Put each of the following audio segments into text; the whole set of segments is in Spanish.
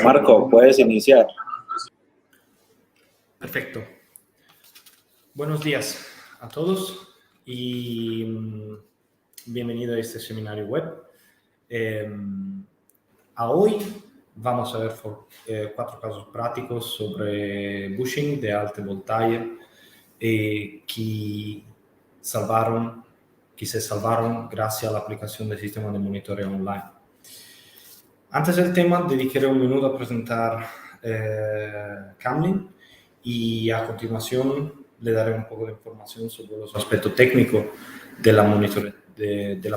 Marco, puedes iniciar. Perfecto. Buenos días a todos y bienvenido a este seminario web. Hoy vamos a ver 4 casos prácticos sobre bushing de alta voltaje que se salvaron gracias a la aplicación del sistema de monitoreo online. Antes del tema, dedicaré un minuto a presentar Camlin y a continuación le daré un poco de información sobre los aspectos técnicos de la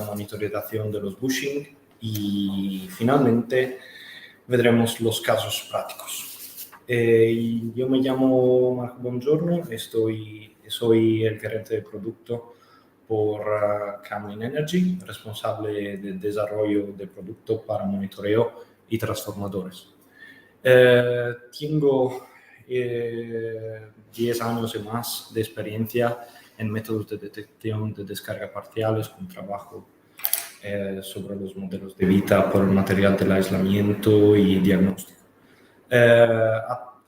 monitorización de los bushing y finalmente veremos los casos prácticos. Yo me llamo Marco Bongiorno, soy el gerente de producto por Camlin Energy, responsable del desarrollo de producto para monitoreo y transformadores. Tengo 10 años y más de experiencia en métodos de detección de descarga parciales con trabajo sobre los modelos de vida por el material del aislamiento y diagnóstico.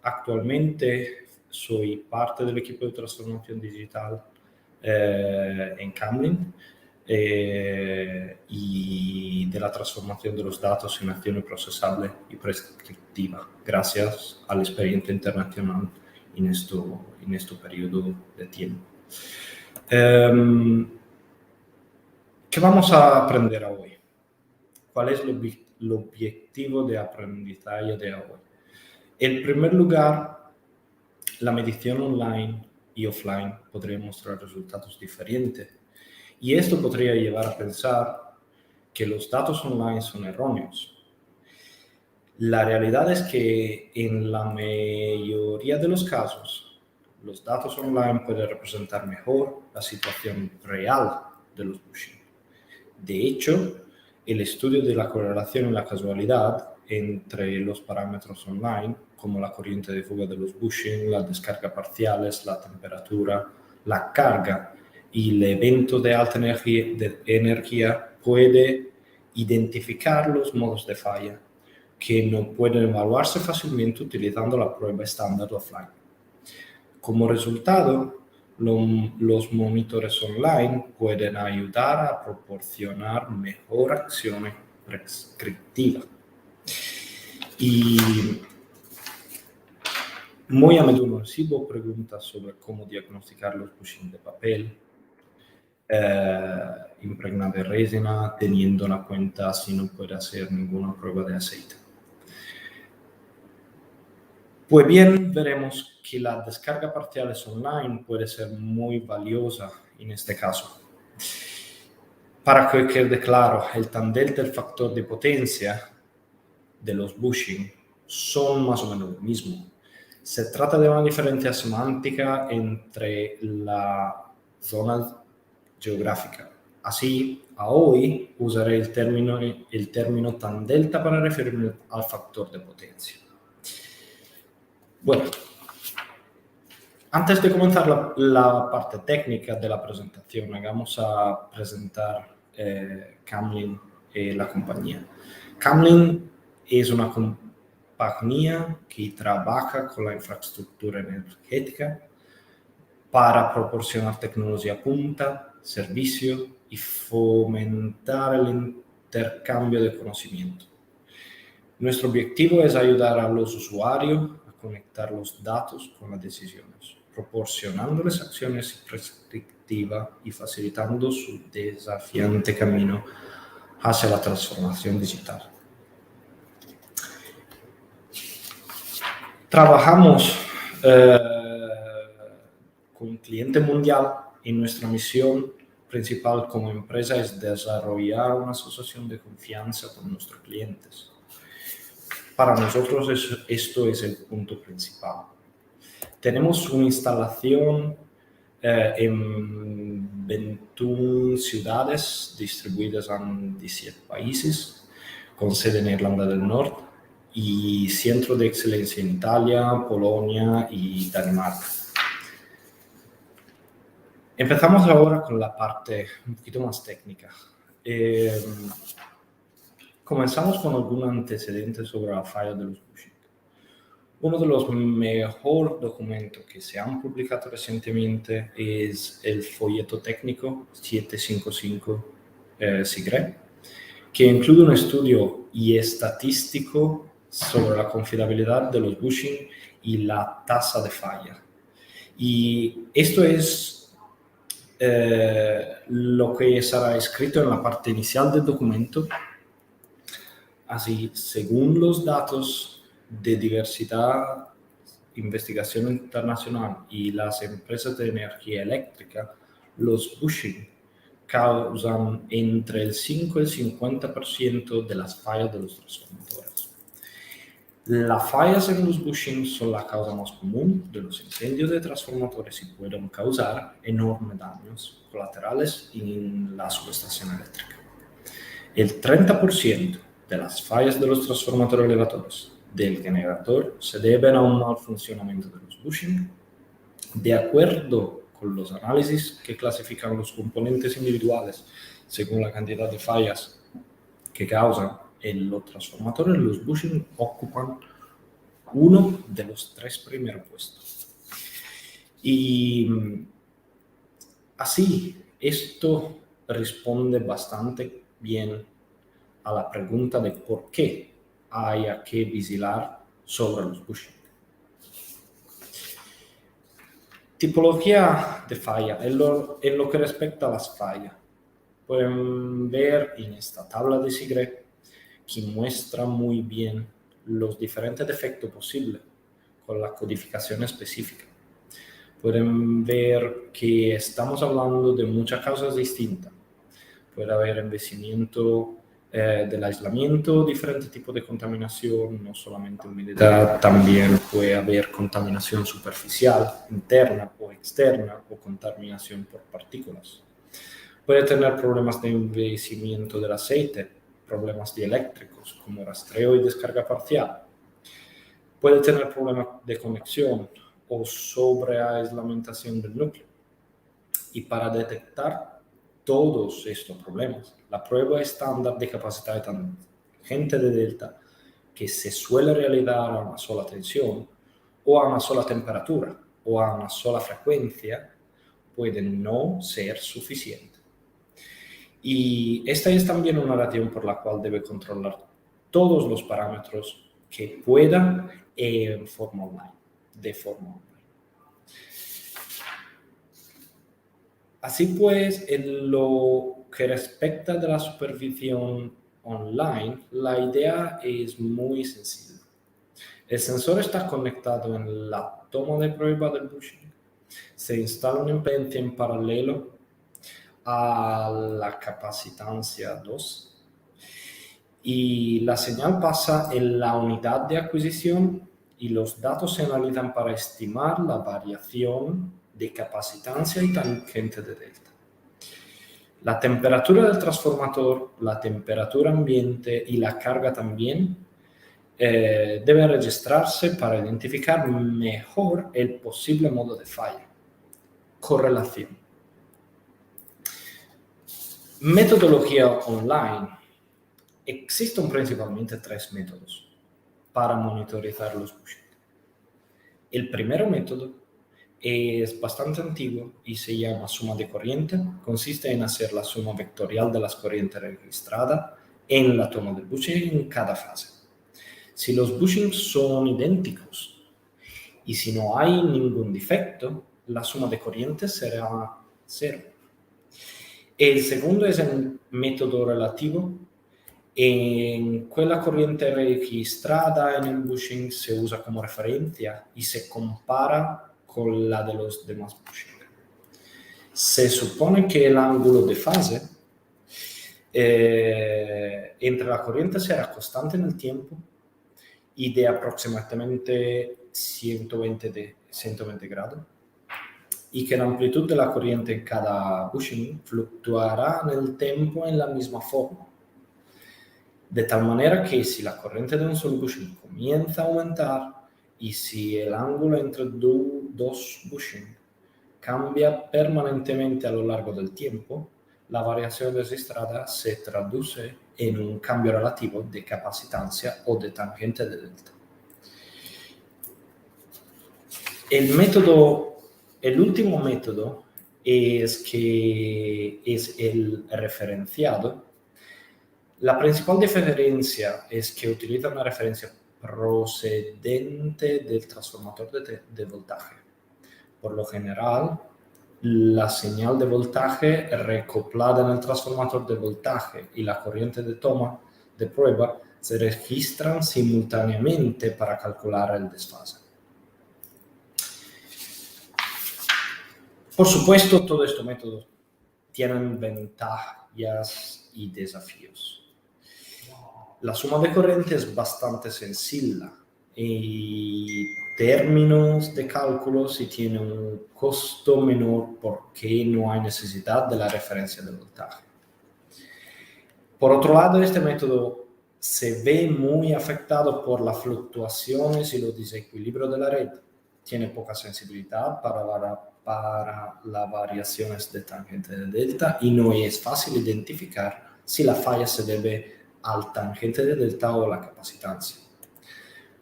Actualmente soy parte del equipo de transformación digital en Camlin y de la transformación de los datos en acción procesable y prescriptiva, gracias a la experiencia internacional en este periodo de tiempo. ¿Qué vamos a aprender hoy? ¿Cuál es el objetivo de aprendizaje de hoy? En primer lugar, la medición online y offline podría mostrar resultados diferentes. Y esto podría llevar a pensar que los datos online son erróneos. La realidad es que en la mayoría de los casos, los datos online pueden representar mejor la situación real de los bushing. De hecho, el estudio de la correlación y la casualidad entre los parámetros online, como la corriente de fuga de los bushing, la descarga parciales, la temperatura, la carga y el evento de alta energía puede identificar los modos de falla que no pueden evaluarse fácilmente utilizando la prueba estándar offline. Como resultado, los monitores online pueden ayudar a proporcionar mejor acción prescriptiva. Y muy a menudo recibo preguntas sobre cómo diagnosticar los bushing de papel, impregnado de resina, teniendo en cuenta si no puede hacer ninguna prueba de aceite. Pues bien, veremos que la descarga parciales online puede ser muy valiosa en este caso. Para que quede claro, el tandem del factor de potencia de los bushing son más o menos lo mismo. Se trata de una diferencia semántica entre la zona geográfica. Así, hoy usaré el término tan delta para referirme al factor de potencia. Bueno, antes de comenzar la parte técnica de la presentación, vamos a presentar Camlin y la compañía. Camlin es una compañía que trabaja con la infraestructura energética para proporcionar tecnología punta, servicio y fomentar el intercambio de conocimiento. Nuestro objetivo es ayudar a los usuarios a conectar los datos con las decisiones, proporcionándoles acciones prescriptivas y facilitando su desafiante camino hacia la transformación digital. Trabajamos con un cliente mundial y nuestra misión principal como empresa es desarrollar una asociación de confianza con nuestros clientes. Para nosotros esto es el punto principal. Tenemos una instalación en 21 ciudades distribuidas en 17 países, con sede en Irlanda del Norte y centro de excelencia en Italia, Polonia y Dinamarca. Empezamos ahora con la parte un poquito más técnica. Comenzamos con algún antecedente sobre la falla de los bushing. Uno de los mejores documentos que se han publicado recientemente es el folleto técnico 755 SIGRE, que incluye un estudio y estadístico sobre la confiabilidad de los bushing y la tasa de falla. Y esto es lo que estará escrito en la parte inicial del documento. Así, según los datos de diversidad, investigación internacional y las empresas de energía eléctrica, los bushing causan entre el 5 y el 50% de las fallas de los transformadores. Las fallas en los bushing son la causa más común de los incendios de transformadores y pueden causar enormes daños colaterales en la subestación eléctrica. El 30% de las fallas de los transformadores elevados del generador se deben a un mal funcionamiento de los bushing. De acuerdo con los análisis que clasifican los componentes individuales según la cantidad de fallas que causan en los transformadores, los bushing ocupan uno de los 3 primeros puestos. Y así, esto responde bastante bien a la pregunta de por qué hay que vigilar sobre los bushing. Tipología de falla. En lo que respecta a las fallas, pueden ver en esta tabla de SIGRE que muestra muy bien los diferentes defectos posibles con la codificación específica. Pueden ver que estamos hablando de muchas causas distintas. Puede haber envejecimiento del aislamiento, diferentes tipos de contaminación, no solamente humedad, también puede haber contaminación superficial, interna o externa, o contaminación por partículas. Puede tener problemas de envejecimiento del aceite, problemas dieléctricos como rastreo y descarga parcial. Puede tener problemas de conexión o sobreaislamientación del núcleo. Y para detectar todos estos problemas, la prueba estándar de capacidad tangente de delta, que se suele realizar a una sola tensión, o a una sola temperatura, o a una sola frecuencia, puede no ser suficiente. Y esta es también una razón por la cual debe controlar todos los parámetros que pueda de forma online. Así pues, en lo que respecta de la supervisión online, la idea es muy sencilla. El sensor está conectado en la toma de prueba del bushing. Se instala una impedancia en paralelo a la capacitancia 2 y la señal pasa en la unidad de adquisición y los datos se analizan para estimar la variación de capacitancia y tangente de delta. La temperatura del transformador, la temperatura ambiente y la carga también deben registrarse para identificar mejor el posible modo de falla. Correlación. Metodología online. Existen principalmente 3 métodos para monitorizar los bushing. El primer método es bastante antiguo y se llama suma de corriente. Consiste en hacer la suma vectorial de las corrientes registradas en la toma del bushing en cada fase. Si los bushings son idénticos y si no hay ningún defecto, la suma de corriente será 0. El segundo es el método relativo, en cui la corriente registrada en el bushing se usa como referencia y se compara con la de los demás bushing. Se supone que el ángulo de fase entre la corriente será constante en el tiempo y de aproximadamente 120 grados, y que la amplitud de la corriente en cada bushing fluctuará en el tiempo en la misma forma. De tal manera que si la corriente de un solo bushing comienza a aumentar y si el ángulo entre dos bushing cambia permanentemente a lo largo del tiempo, la variación registrada se traduce en un cambio relativo de capacitancia o de tangente de delta. El último método es el referenciado. La principal diferencia es que utiliza una referencia procedente del transformador de voltaje. Por lo general, la señal de voltaje recoplada en el transformador de voltaje y la corriente de toma de prueba se registran simultáneamente para calcular el desfase. Por supuesto, todos estos métodos tienen ventajas y desafíos. La suma de corriente es bastante sencilla y términos de cálculo si tiene un costo menor porque no hay necesidad de la referencia de voltaje. Por otro lado, este método se ve muy afectado por las fluctuaciones y los desequilibrios de la red. Tiene poca sensibilidad para las variaciones de tangente de delta y no es fácil identificar si la falla se debe al tangente de delta o la capacitancia.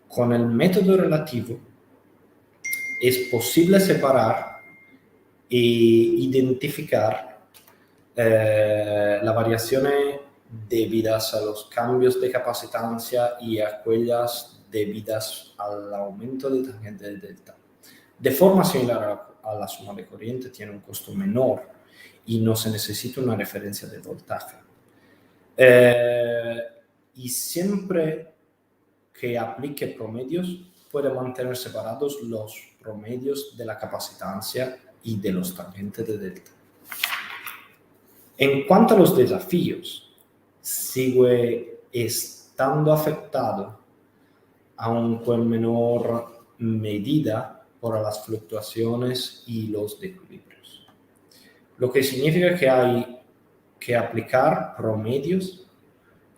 Con el método relativo es posible separar e identificar las variaciones debidas a los cambios de capacitancia y aquellas debidas al aumento del tangente de delta. De forma similar a la suma de corriente, tiene un costo menor y no se necesita una referencia de voltaje. Y siempre que aplique promedios, puede mantener separados los promedios de la capacitancia y de los tangentes de delta. En cuanto a los desafíos, sigue estando afectado, aunque en menor medida, por las fluctuaciones y los desequilibrios. Lo que significa que hay que aplicar promedios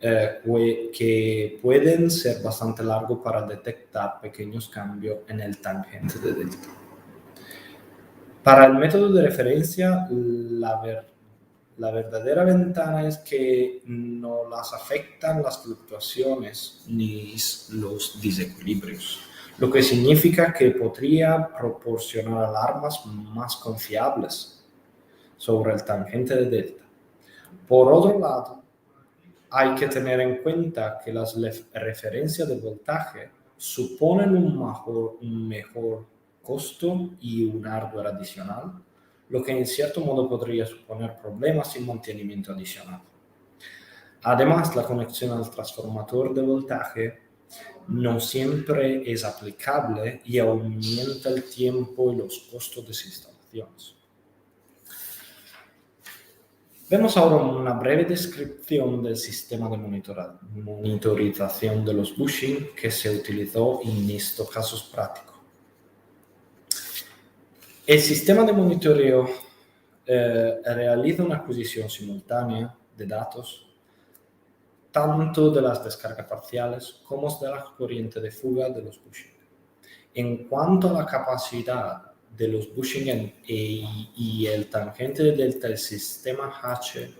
que pueden ser bastante largos para detectar pequeños cambios en el tangente de delta. Para el método de referencia, la verdadera ventaja es que no las afectan las fluctuaciones ni los desequilibrios, lo que significa que podría proporcionar alarmas más confiables sobre el tangente de delta. Por otro lado, hay que tener en cuenta que las referencias de voltaje suponen un mejor costo y un hardware adicional, lo que en cierto modo podría suponer problemas y mantenimiento adicional. Además, la conexión al transformador de voltaje no siempre es aplicable y aumenta el tiempo y los costos de sus instalaciones. Vemos ahora una breve descripción del sistema de monitorización de los bushing que se utilizó en estos casos prácticos. El sistema de monitoreo realiza una adquisición simultánea de datos tanto de las descargas parciales como de la corriente de fuga de los bushing. En cuanto a la capacidad de los bushing y el tangente de delta, el sistema hace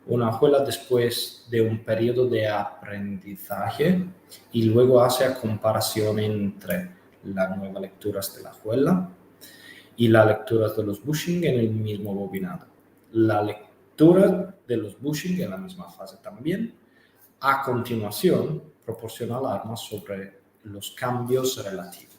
una juela después de un periodo de aprendizaje y luego hace la comparación entre las nuevas lecturas de la juela y las lecturas de los bushing en el mismo bobinado. La lectura de los bushing en la misma fase también. A continuación, proporciona alarmas sobre los cambios relativos.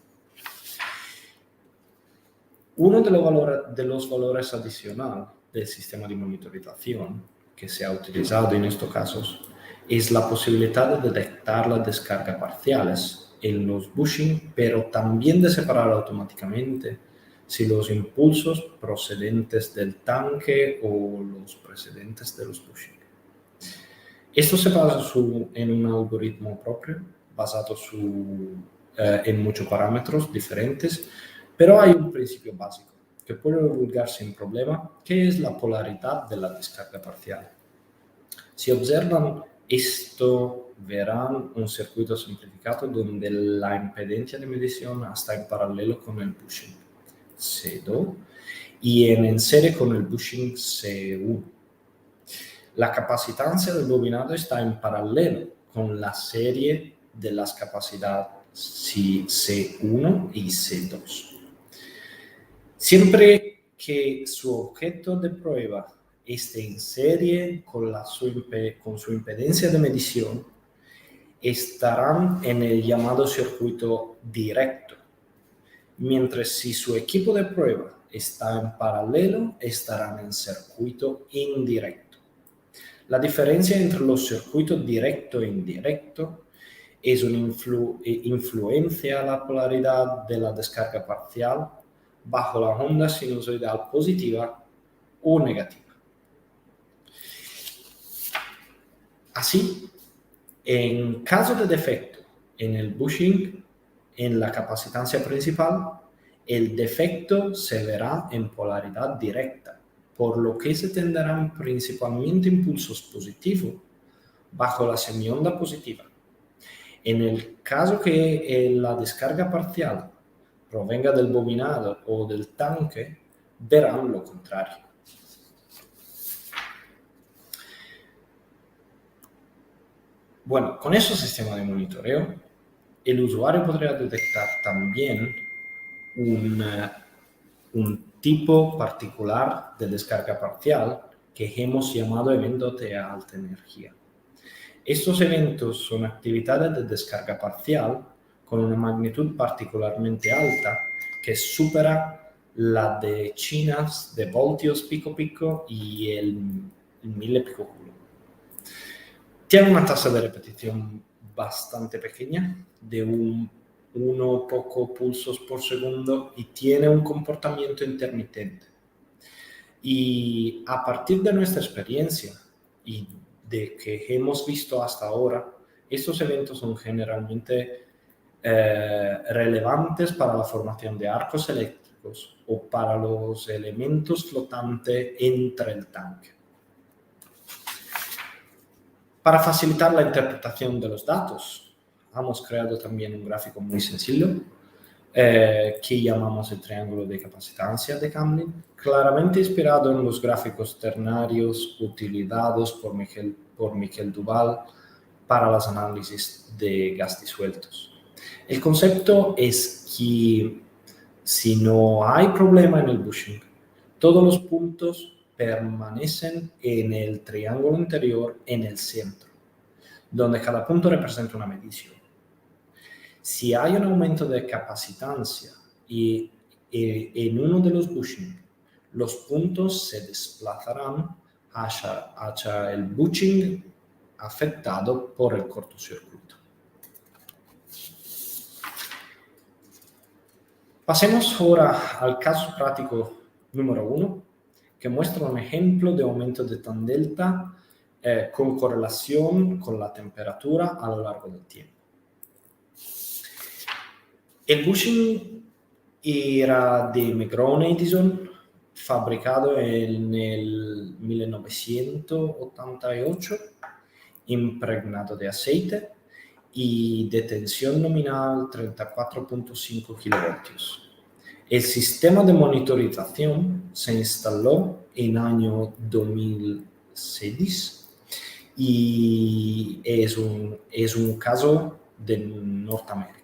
Uno de los valores adicionales del sistema de monitorización que se ha utilizado en estos casos es la posibilidad de detectar las descargas parciales en los bushing, pero también de separar automáticamente si los impulsos procedentes del tanque o los precedentes de los bushing. Esto se basa en un algoritmo propio basado en muchos parámetros diferentes, pero hay un principio básico que puede divulgar sin problema, que es la polaridad de la descarga parcial. Si observan esto, verán un circuito simplificado donde la impedancia de medición está en paralelo con el bushing C2 y en serie con el bushing C1. La capacitancia del bobinado está en paralelo con la serie de las capacidades C1 y C2. Siempre que su objeto de prueba esté en serie con su impedancia de medición, estarán en el llamado circuito directo, mientras si su equipo de prueba está en paralelo, estarán en circuito indirecto. La diferencia entre los circuitos directo e indirecto es una influencia a la polaridad de la descarga parcial bajo la onda sinusoidal positiva o negativa. Así, en caso de defecto en el bushing, en la capacitancia principal, el defecto se verá en polaridad directa, por lo que se tendrán principalmente impulsos positivos bajo la semionda positiva. En el caso que la descarga parcial provenga del bobinado o del tanque, verán lo contrario. Bueno, con ese sistema de monitoreo, el usuario podría detectar también un tipo particular de descarga parcial que hemos llamado evento de alta energía. Estos eventos son actividades de descarga parcial con una magnitud particularmente alta que supera la de decenas de voltios pico pico y el 1000 pico coulomb. Tiene una tasa de repetición bastante pequeña, de 1 poco pulsos por segundo, y tiene un comportamiento intermitente. Y a partir de nuestra experiencia y de que hemos visto hasta ahora, estos eventos son generalmente relevantes para la formación de arcos eléctricos o para los elementos flotantes entre el tanque. Para facilitar la interpretación de los datos, hemos creado también un gráfico muy sencillo que llamamos el triángulo de capacitancia de Camlin, claramente inspirado en los gráficos ternarios utilizados por Miquel Duval para los análisis de gas disueltos. El concepto es que si no hay problema en el bushing, todos los puntos permanecen en el triángulo interior en el centro, donde cada punto representa una medición. Si hay un aumento de capacitancia y en uno de los bushing, los puntos se desplazarán hacia el bushing afectado por el cortocircuito. Pasemos ahora al caso práctico número 1, que muestra un ejemplo de aumento de tan delta con correlación con la temperatura a lo largo del tiempo. El bushing era de Megrone Edison, fabricado en el 1988, impregnado de aceite y de tensión nominal 34.5 kilovoltios. El sistema de monitorización se instaló en año 2006 y es un caso de Norteamérica.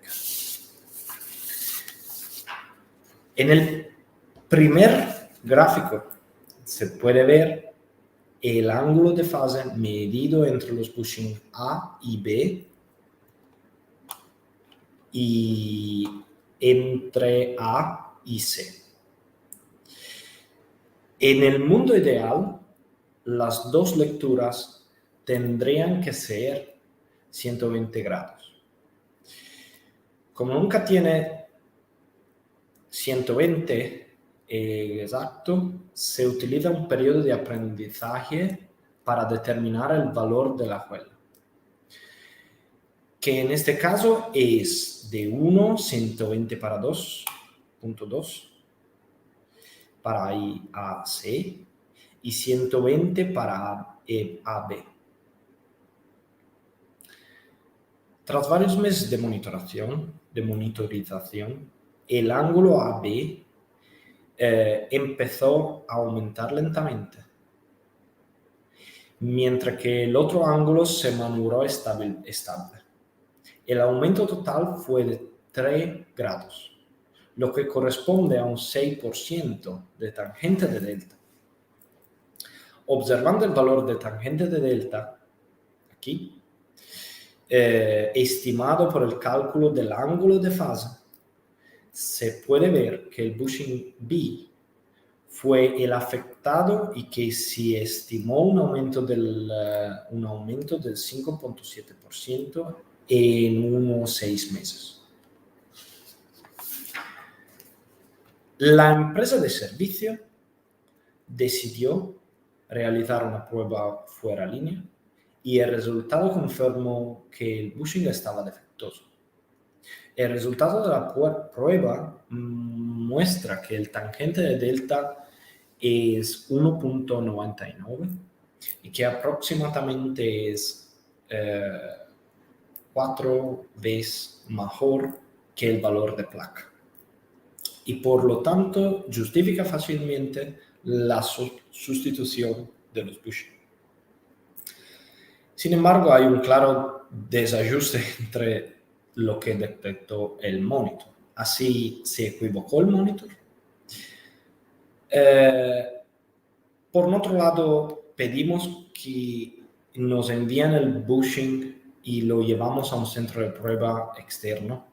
En el primer gráfico se puede ver el ángulo de fase medido entre los bushing A y B y entre A y C. En el mundo ideal, las dos lecturas tendrían que ser 120 grados. Como nunca tiene 120 exacto, se utiliza un periodo de aprendizaje para determinar el valor de la juela, que en este caso es de 1, 120 para 2.2 para AC y 120 para AB. Tras varios meses de monitorización, el ángulo AB empezó a aumentar lentamente, mientras que el otro ángulo se mantuvo estable. El aumento total fue de 3 grados, lo que corresponde a un 6% de tangente de delta. Observando el valor de tangente de delta, aquí, estimado por el cálculo del ángulo de fase, se puede ver que el bushing B fue el afectado y que se estimó un aumento del 5.7% en unos 6 meses. La empresa de servicio decidió realizar una prueba fuera de línea y el resultado confirmó que el bushing estaba defectuoso. El resultado de la prueba muestra que el tangente de delta es 1.99 y que aproximadamente es 4 veces mejor que el valor de placa. Y por lo tanto justifica fácilmente la sustitución de los bushing. Sin embargo, hay un claro desajuste entre lo que detectó el monitor. Así se equivocó el monitor. Por otro lado, pedimos que nos envíen el bushing y lo llevamos a un centro de prueba externo.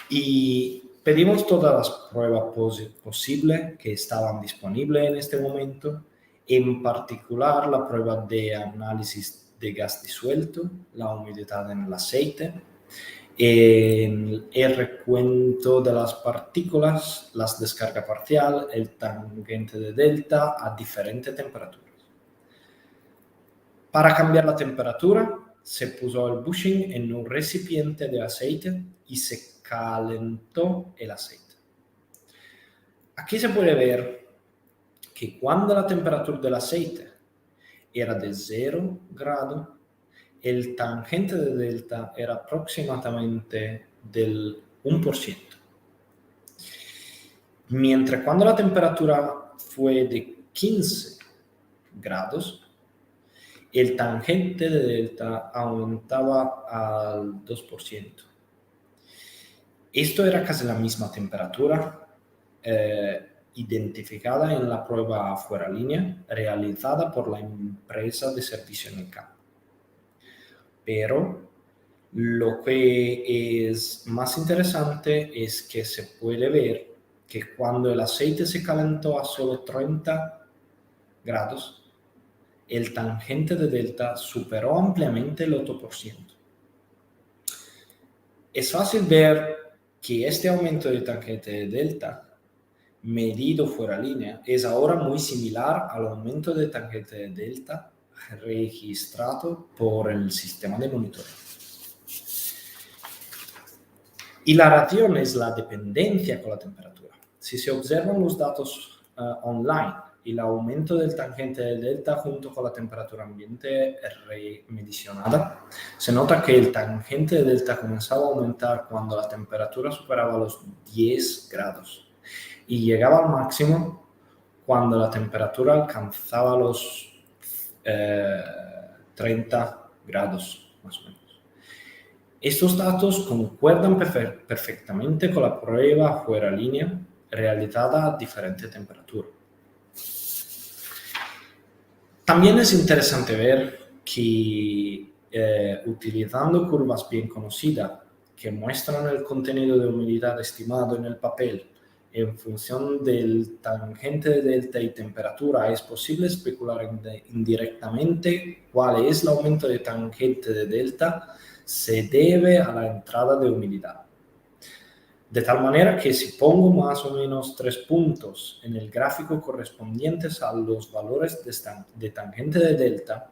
Y pedimos todas las pruebas posibles que estaban disponibles en este momento, en particular la prueba de análisis de gas disuelto, la humedad en el aceite, el recuento de las partículas, las descarga parcial, el tangente de delta a diferentes temperaturas. Para cambiar la temperatura, se puso el bushing en un recipiente de aceite y se calentó el aceite. Aquí se puede ver que cuando la temperatura del aceite era de 0 grados, el tangente de delta era aproximadamente del 1%. Mientras cuando la temperatura fue de 15 grados, el tangente de delta aumentaba al 2%. Esto era casi la misma temperatura identificada en la prueba fuera de línea realizada por la empresa de servicio en el campo. Pero lo que es más interesante es que se puede ver que cuando el aceite se calentó a solo 30 grados, el tangente de delta superó ampliamente el 8%. Es fácil ver que este aumento de tangente de delta medido fuera de línea es ahora muy similar al aumento de tangente de delta registrado por el sistema de monitoreo. Y la razón es la dependencia con la temperatura. Si se observan los datos online y el aumento del tangente de delta junto con la temperatura ambiente remedicionada, se nota que el tangente de delta comenzaba a aumentar cuando la temperatura superaba los 10 grados y llegaba al máximo cuando la temperatura alcanzaba los 30 grados más o menos. Estos datos concuerdan perfectamente con la prueba fuera de línea realizada a diferente temperatura. También es interesante ver que utilizando curvas bien conocidas que muestran el contenido de humedad estimado en el papel en función del tangente de delta y temperatura, es posible especular indirectamente cuál es el aumento de tangente de delta se debe a la entrada de humedad. De tal manera que si pongo más o menos 3 puntos en el gráfico correspondientes a los valores de tangente de delta,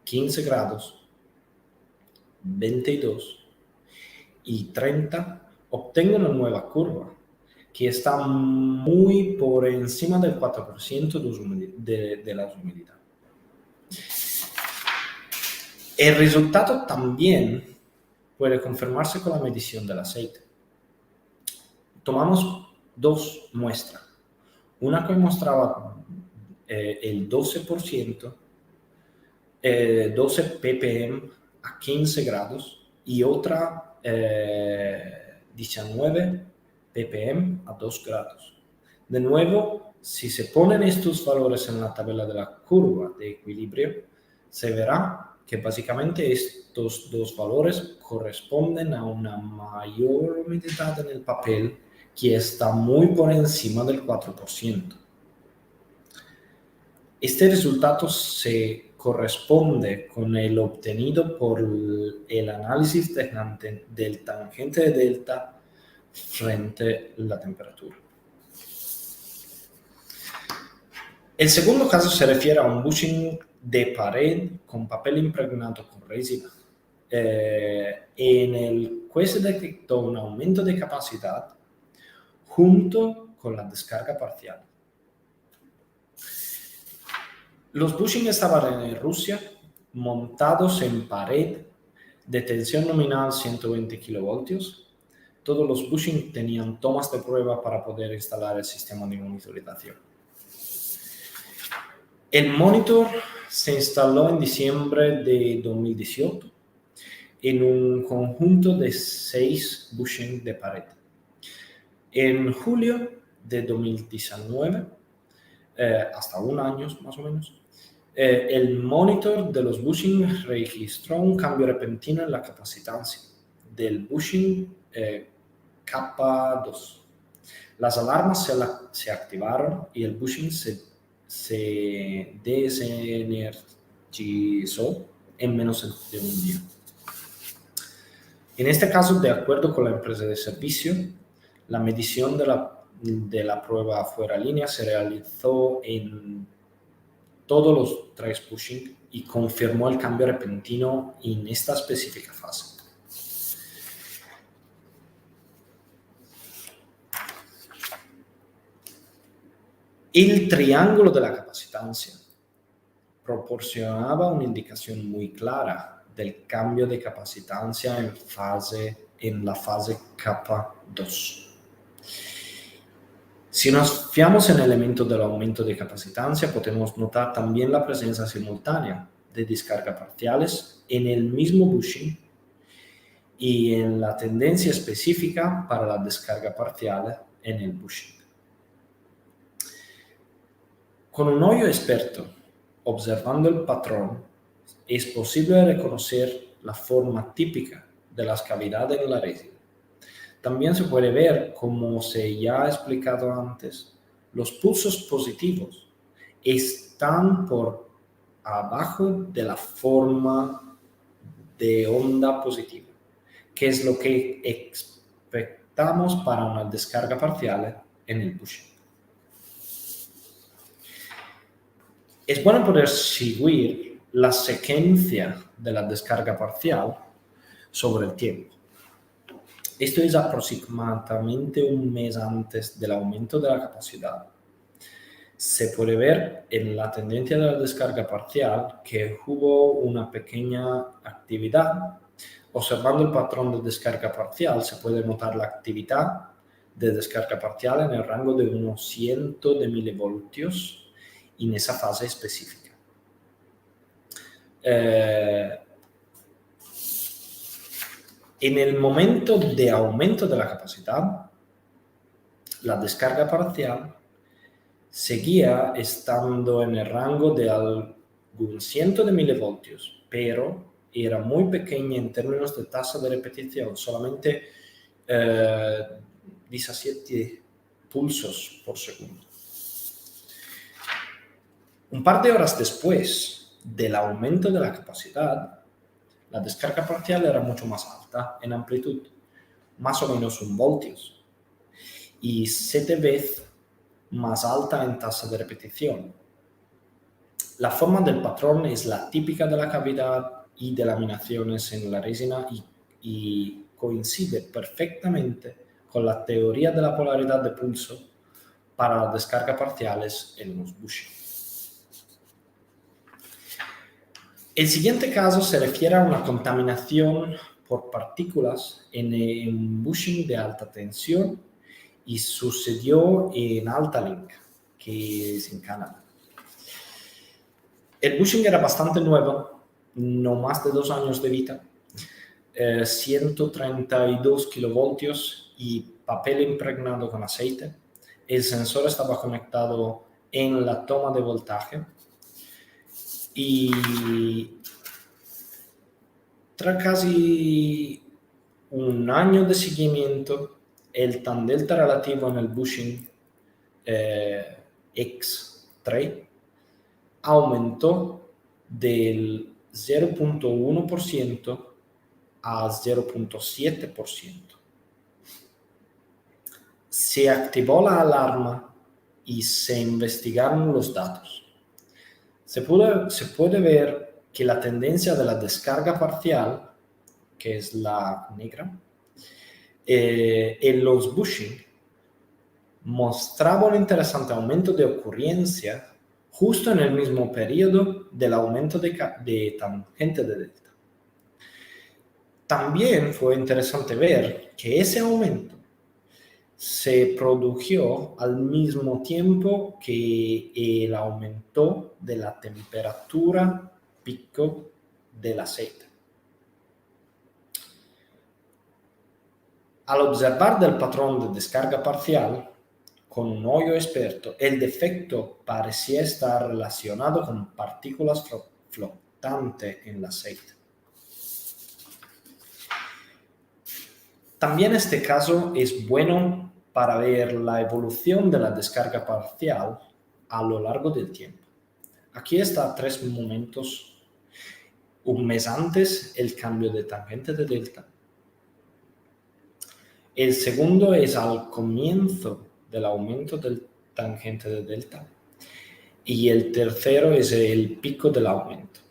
15 grados, 22 y 30, obtengo una nueva curva que está muy por encima del 4% de la humedad. El resultado también puede confirmarse con la medición del aceite. Tomamos 2 muestras, una que mostraba el 12%, 12 ppm a 15 grados y otra 19 ppm a 2 grados. De nuevo, si se ponen estos valores en la tabla de la curva de equilibrio, se verá que básicamente estos dos valores corresponden a una mayor humedad en el papel que está muy por encima del 4%. Este resultado se corresponde con el obtenido por el análisis del tangente de delta frente a la temperatura. El segundo caso se refiere a un bushing de pared con papel impregnado con resina, en el cual se detectó un aumento de capacidad junto con la descarga parcial. Los bushings estaban en Rusia, montados en pared de tensión nominal 120 kilovoltios. Todos los bushings tenían tomas de prueba para poder instalar el sistema de monitorización. El monitor se instaló en diciembre de 2018 en un conjunto de 6 bushings de pared. En julio de 2019, hasta un año más o menos, el monitor de los bushings registró un cambio repentino en la capacitancia del bushing capa 2. Las alarmas se activaron y el bushing se desenergizó en menos de un día. En este caso, de acuerdo con la empresa de servicio, la medición de la prueba fuera de línea se realizó en todos los 3 bushings y confirmó el cambio repentino en esta específica fase. El triángulo de la capacitancia proporcionaba una indicación muy clara del cambio de capacitancia en la fase capa 2. Si nos fiamos en el elemento del aumento de capacitancia, podemos notar también la presencia simultánea de descargas parciales en el mismo bushing y en la tendencia específica para la descarga parcial en el bushing. Con un ojo experto, observando el patrón, es posible reconocer la forma típica de las cavidades en la resina. También se puede ver, como se ya ha explicado antes, los pulsos positivos están por abajo de la forma de onda positiva, que es lo que expectamos para una descarga parcial en el bushing. Es bueno poder seguir la secuencia de la descarga parcial sobre el tiempo. Esto es aproximadamente un mes antes del aumento de la capacidad. Se puede ver en la tendencia de la descarga parcial que hubo una pequeña actividad. Observando el patrón de descarga parcial, se puede notar la actividad de descarga parcial en el rango de unos cientos de milivoltios en esa fase específica. En el momento de aumento de la capacidad, la descarga parcial seguía estando en el rango de algún ciento de milivoltios, pero era muy pequeña en términos de tasa de repetición, solamente 17 pulsos por segundo. Un par de horas después del aumento de la capacidad, la descarga parcial era mucho más alta en amplitud, más o menos 1 voltios, y 7 veces más alta en tasa de repetición. La forma del patrón es la típica de la cavidad y de laminaciones en la resina y coincide perfectamente con la teoría de la polaridad de pulso para las descargas parciales en los bushings. El siguiente caso se refiere a una contaminación por partículas en un bushing de alta tensión y sucedió en Altalink, que es en Canadá. El bushing era bastante nuevo, no más de 2 años de vida, 132 kilovoltios y papel impregnado con aceite. El sensor estaba conectado en la toma de voltaje y tras casi un año de seguimiento, el tan delta relativo en el bushing X3 aumentó del 0.1% a 0.7%. Se activó la alarma y se investigaron los datos. Se puede ver que la tendencia de la descarga parcial, que es la negra, en los bushing mostraba un interesante aumento de ocurrencia justo en el mismo periodo del aumento de tangente de delta. También fue interesante ver que ese aumento se produjo al mismo tiempo que el aumento de la temperatura pico del aceite. Al observar del patrón de descarga parcial, con un ojo experto, el defecto parecía estar relacionado con partículas flotantes en el aceite. También este caso es bueno para ver la evolución de la descarga parcial a lo largo del tiempo. Aquí está 3 momentos. Un mes antes, el cambio de tangente de delta. El segundo es al comienzo del aumento del tangente de delta. Y el tercero es el pico del aumento.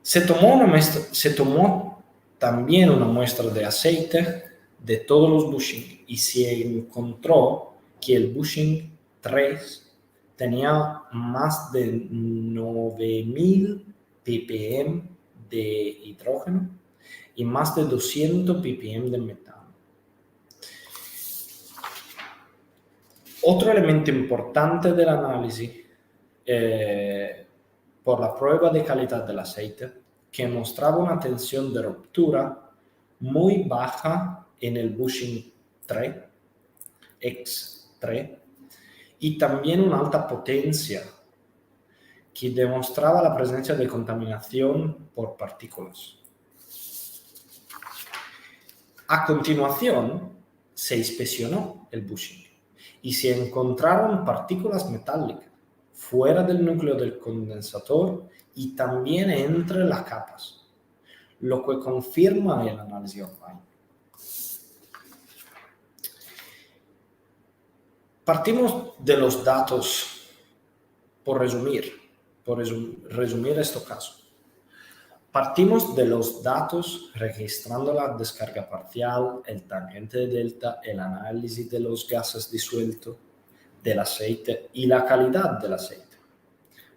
Se tomó también una muestra de aceite de todos los bushing y se encontró que el bushing 3 tenía más de 9.000 ppm de hidrógeno y más de 200 ppm de metano. Otro elemento importante del análisis por la prueba de calidad del aceite, que mostraba una tensión de ruptura muy baja en el bushing 3, X3, y también una alta potencia que demostraba la presencia de contaminación por partículas. A continuación, se inspeccionó el bushing y se encontraron partículas metálicas fuera del núcleo del condensador y también entre las capas, lo que confirma el análisis online. Partimos de los datos, por resumir estos casos. Partimos de los datos registrando la descarga parcial, el tangente de delta, el análisis de los gases disueltos del aceite y la calidad del aceite.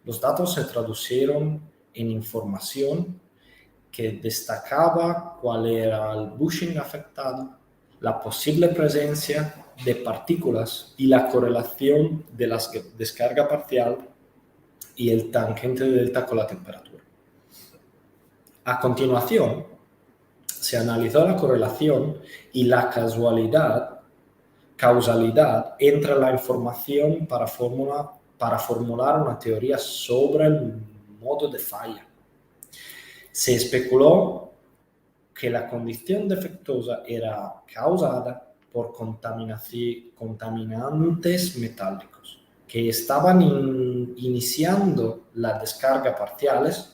Los datos se traducieron en información que destacaba cuál era el bushing afectado, la posible presencia de partículas y la correlación de la descarga parcial y el tangente de delta con la temperatura. A continuación, se analizó la correlación y la causalidad entre la información para formular una teoría sobre el modo de falla. Se especuló que la condición defectuosa era causada por contaminantes metálicos que estaban iniciando la descarga parciales,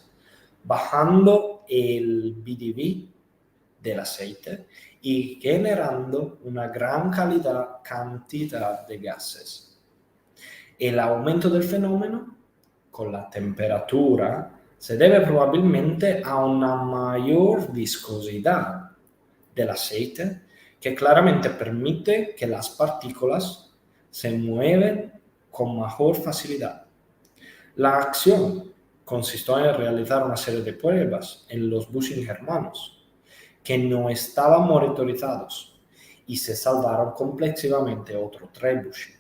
bajando el BDV del aceite y generando una gran cantidad de gases. El aumento del fenómeno con la temperatura se debe probablemente a una mayor viscosidad del aceite que claramente permite que las partículas se muevan con mayor facilidad. La acción consistió en realizar una serie de pruebas en los bushing hermanos que no estaban monitorizados y se salvaron complexivamente otros 3 bushing.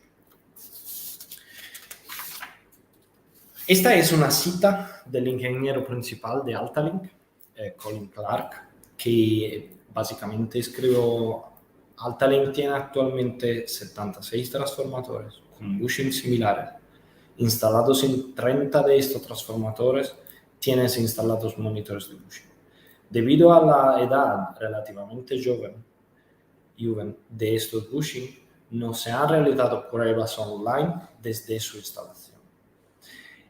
Esta es una cita del ingeniero principal de Altalink, Colin Clark, que básicamente escribió: Altalink tiene actualmente 76 transformadores con bushings similares. Instalados en 30 de estos transformadores, tienes instalados monitores de bushing. Debido a la edad relativamente joven de estos bushing, no se han realizado pruebas online desde su instalación.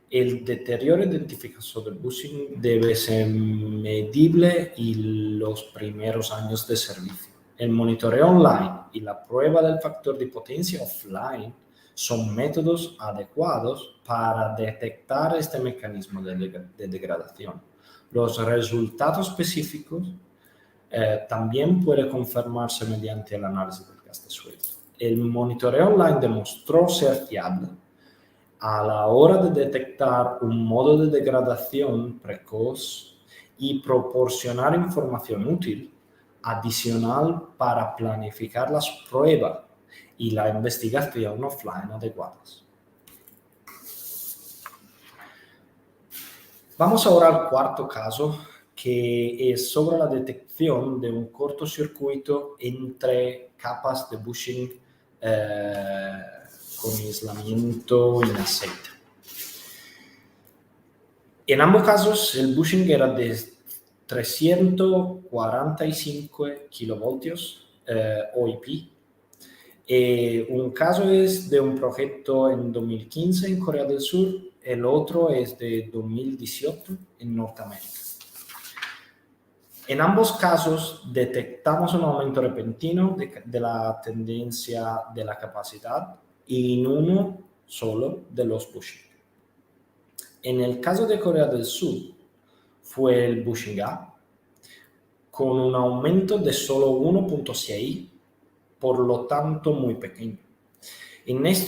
El deterioro identificado del bushing debe ser medible en los primeros años de servicio. El monitoreo online y la prueba del factor de potencia offline son métodos adecuados para detectar este mecanismo de degradación. Los resultados específicos también pueden confirmarse mediante el análisis del gas de sueldo. El monitoreo online demostró ser fiable a la hora de detectar un modo de degradación precoz y proporcionar información útil adicional para planificar las pruebas y la investigación offline adecuadas. Vamos ahora al cuarto caso, que es sobre la detección de un cortocircuito entre capas de bushing con aislamiento en aceite. En ambos casos, el bushing era de 345 kilovoltios OIP. Un caso es de un proyecto en 2015 en Corea del Sur, el otro es de 2018 en Norteamérica. En ambos casos detectamos un aumento repentino de la tendencia de la capacidad en uno solo de los bushing. En el caso de Corea del Sur fue el bushing A, con un aumento de solo 1.6, por lo tanto muy pequeño. En el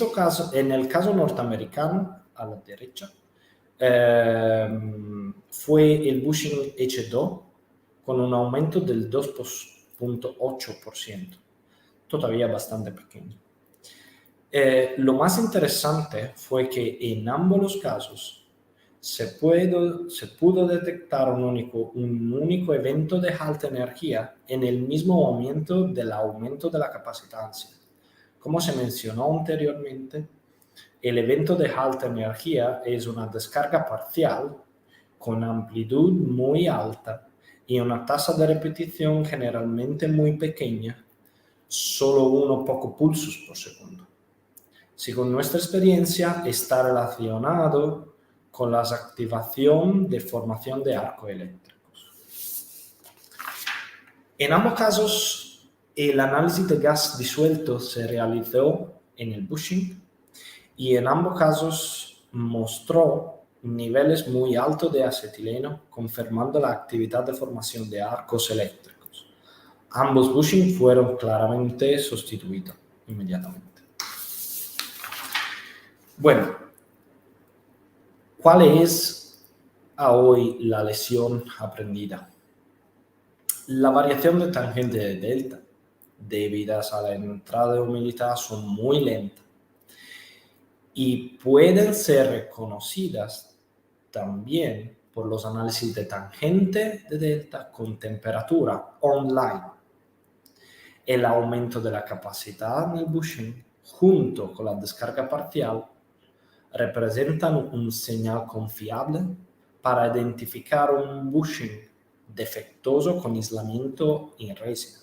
caso norteamericano, a la derecha, fue el bushing H2 con un aumento del 2.8%, todavía bastante pequeño. Lo más interesante fue que en ambos los casos se pudo detectar un único evento de alta energía en el mismo momento del aumento de la capacitancia. Como se mencionó anteriormente, el evento de alta energía es una descarga parcial con amplitud muy alta y una tasa de repetición generalmente muy pequeña, solo unos pocos pulsos por segundo. Según nuestra experiencia, está relacionado con la activación de formación de arcos eléctricos. En ambos casos, el análisis de gas disuelto se realizó en el bushing y en ambos casos mostró niveles muy altos de acetileno, confirmando la actividad de formación de arcos eléctricos. Ambos bushing fueron claramente sustituidos inmediatamente. Bueno, ¿cuál es hoy la lección aprendida? La variación de tangente de delta debidas a la entrada de humedad son muy lentas y pueden ser reconocidas también por los análisis de tangente de delta con temperatura online. El aumento de la capacidad en el bushing junto con la descarga parcial representan un señal confiable para identificar un bushing defectuoso con aislamiento en resina.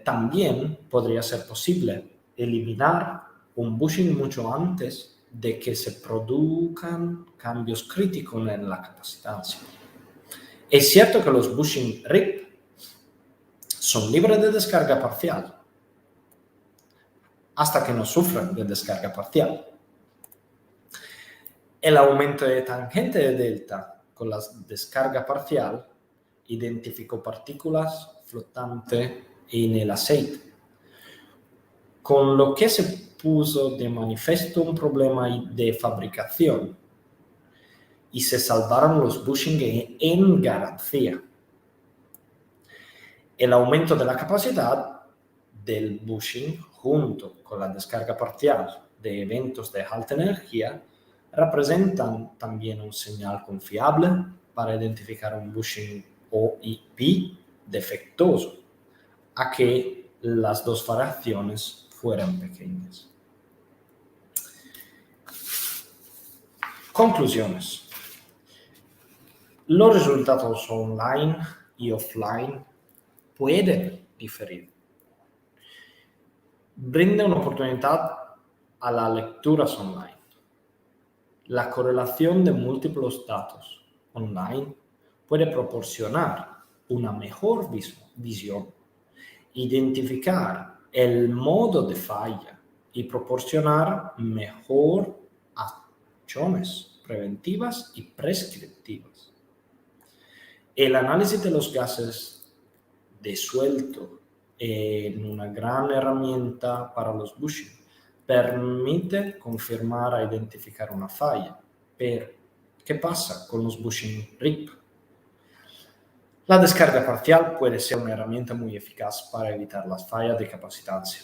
También podría ser posible eliminar un bushing mucho antes de que se produzcan cambios críticos en la capacitancia. Es cierto que los bushing RIP son libres de descarga parcial hasta que no sufren de descarga parcial. El aumento de tangente de delta con la descarga parcial identificó partículas flotantes en el aceite, con lo que se puso de manifiesto un problema de fabricación y se salvaron los bushing en garantía. El aumento de la capacidad del bushing junto con la descarga parcial de eventos de alta energía representan también un señal confiable para identificar un bushing OIP defectuoso, a que las dos variaciones fueran pequeñas. Conclusiones. Los resultados online y offline pueden diferir. Brinda una oportunidad a las lecturas online. La correlación de múltiples datos online puede proporcionar una mejor visión, identificar el modo de falla y proporcionar mejor acciones preventivas y prescriptivas. El análisis de los gases de suelto es una gran herramienta para los bushing. Permite confirmar e identificar una falla. Pero, ¿qué pasa con los bushing RIP? La descarga parcial puede ser una herramienta muy eficaz para evitar las fallas de capacitancia.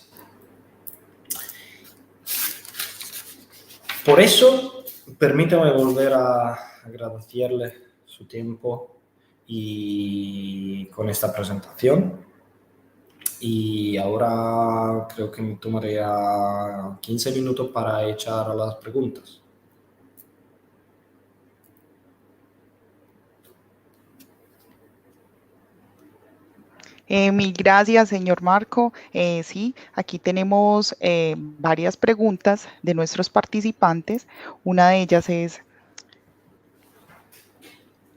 Por eso, permítame volver a agradecerle su tiempo y con esta presentación. Y ahora creo que me tomaré 15 minutos para echar a las preguntas. Mil gracias, señor Marco. Sí, aquí tenemos varias preguntas de nuestros participantes. Una de ellas es,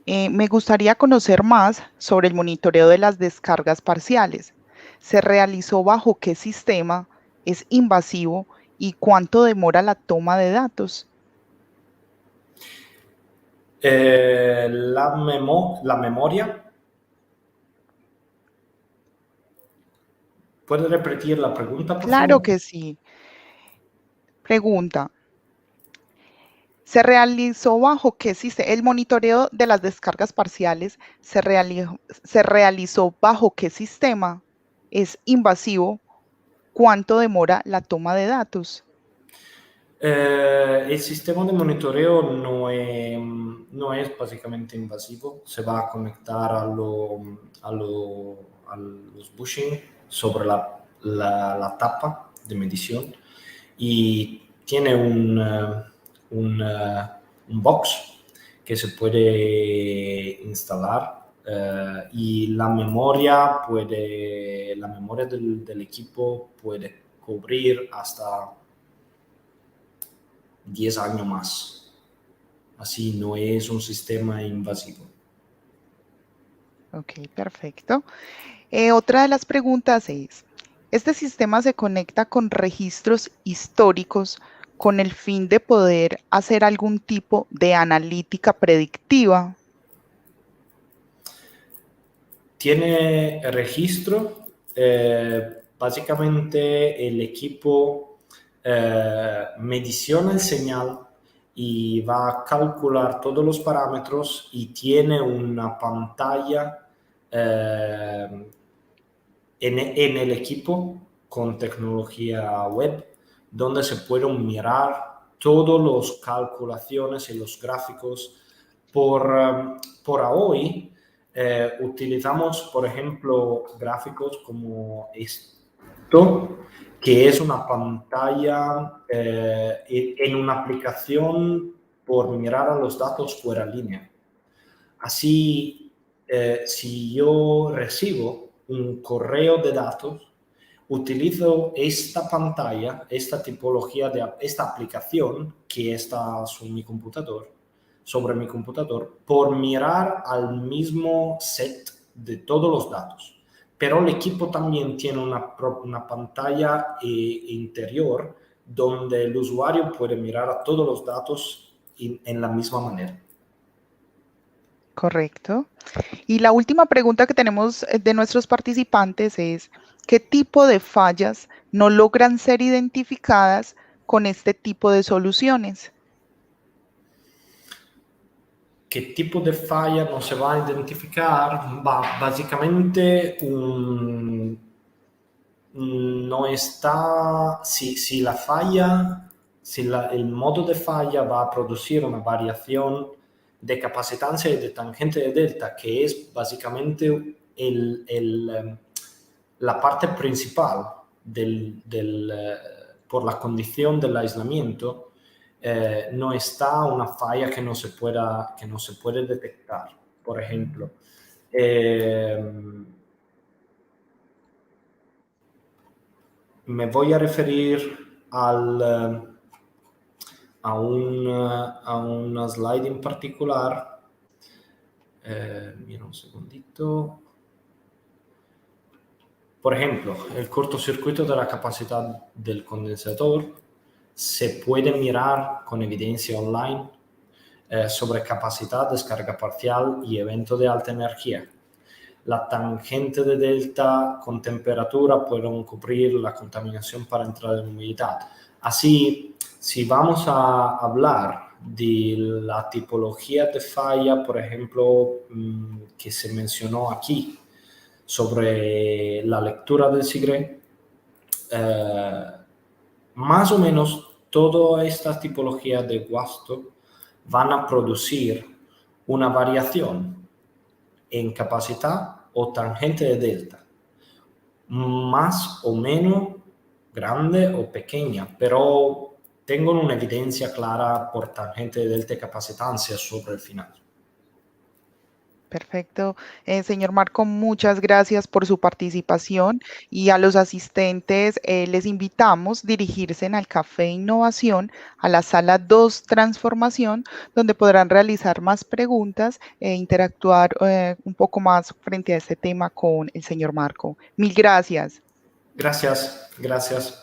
me gustaría conocer más sobre el monitoreo de las descargas parciales. ¿Se realizó bajo qué sistema? ¿Es invasivo? ¿Y cuánto demora la toma de datos? La memoria. ¿Puede repetir la pregunta, por Claro favor? que sí. Pregunta. ¿Se realizó bajo qué sistema? El monitoreo de las descargas parciales se realizó bajo qué sistema? ¿Es invasivo? ¿Cuánto demora la toma de datos? El sistema de monitoreo no es básicamente invasivo. Se va a conectar a los bushing sobre la tapa de medición y tiene un box que se puede instalar y la memoria del equipo puede cubrir hasta 10 años más. Así no es un sistema invasivo. Ok, perfecto. Otra de las preguntas es, ¿este sistema se conecta con registros históricos con el fin de poder hacer algún tipo de analítica predictiva? Tiene registro. Básicamente el equipo mediciona el señal y va a calcular todos los parámetros y tiene una pantalla en el equipo con tecnología web donde se pueden mirar todas las calculaciones y los gráficos. Por hoy utilizamos, por ejemplo, gráficos como esto, que es una pantalla en una aplicación por mirar a los datos fuera de línea. Así, si yo recibo un correo de datos, utilizo esta pantalla, esta tipología esta aplicación que está sobre mi computador, por mirar al mismo set de todos los datos. Pero el equipo también tiene una pantalla interior donde el usuario puede mirar a todos los datos en la misma manera. Correcto. Y la última pregunta que tenemos de nuestros participantes es, ¿qué tipo de fallas no logran ser identificadas con este tipo de soluciones? ¿Qué tipo de falla no se va a identificar? Básicamente no está, si la falla si el modo de falla va a producir una variación de capacitancia y de tangente de delta, que es básicamente la parte principal por la condición del aislamiento, no está una falla que no se puede detectar. Por ejemplo, me voy a referir a una slide en particular. Mira un segundito. Por ejemplo, el cortocircuito de la capacidad del condensador se puede mirar con evidencia online sobre capacidad, descarga parcial y evento de alta energía. La tangente de delta con temperatura pueden cubrir la contaminación para entrada de humedad. Así, si vamos a hablar de la tipología de falla, por ejemplo, que se mencionó aquí, sobre la lectura del SIGRE, más o menos toda esta tipología de guasto van a producir una variación en capacidad o tangente de delta, más o menos grande o pequeña, pero tengo una evidencia clara por tangente de delta y capacitancia sobre el final. Perfecto. Señor Marco, muchas gracias por su participación y a los asistentes les invitamos a dirigirse al Café Innovación, a la sala 2 Transformación, donde podrán realizar más preguntas e interactuar un poco más frente a este tema con el señor Marco. Mil gracias. Gracias, gracias.